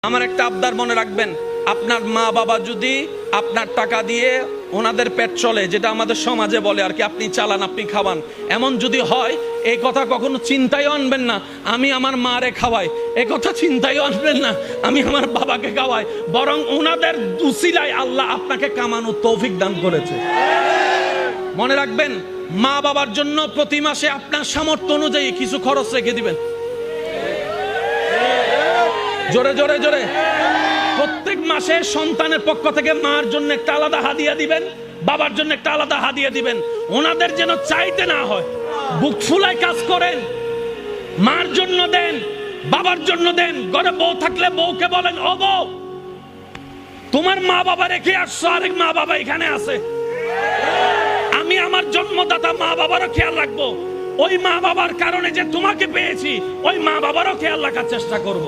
আমার একটা আবদার মনে রাখবেন, আপনার মা বাবা যদি আপনার টাকা দিয়ে ওনাদের পেট চলে, যেটা আমাদের সমাজে বলে আর কি, আপনি চালান আপনি খাওয়ান, এমন যদি হয় এই কথা কখনো চিন্তায় আনবেন না আমি আমার মারে খাওয়াই, এই কথা চিন্তায় আনবেন না আমি আমার বাবাকে খাওয়াই, বরং ওনাদের উসিলায় আল্লাহ আপনাকে কামানোর তৌফিক দান করেছে। মনে রাখবেন, মা বাবার জন্য প্রতি মাসে আপনার সামর্থ্য অনুযায়ী কিছু খরচ রেখে দিবেন। জোরে জোরে জোরে। প্রত্যেক মাসে সন্তানের পক্ষ থেকে মার জন্য একটা আলাদা হাদিয়া দিবেন, বাবার জন্য একটা আলাদা হাদিয়া দিবেন। ওনাদের যেন চাইতে না হয়, বুক ফুলায় কাজ করেন। মার জন্য দেন, বাবার জন্য দেন। ঘরে বউ থাকলে বউকে বলেন, ও বউ, তোমার মা বাবা রেখে আসছো, আরেক মা বাবা এখানে আছে, আমি আমার জন্মদাতা মা বাবারও খেয়াল রাখবো। ওই মা বাবার কারণে যে তোমাকে পেয়েছি, ওই মা বাবারও খেয়াল রাখার চেষ্টা করব।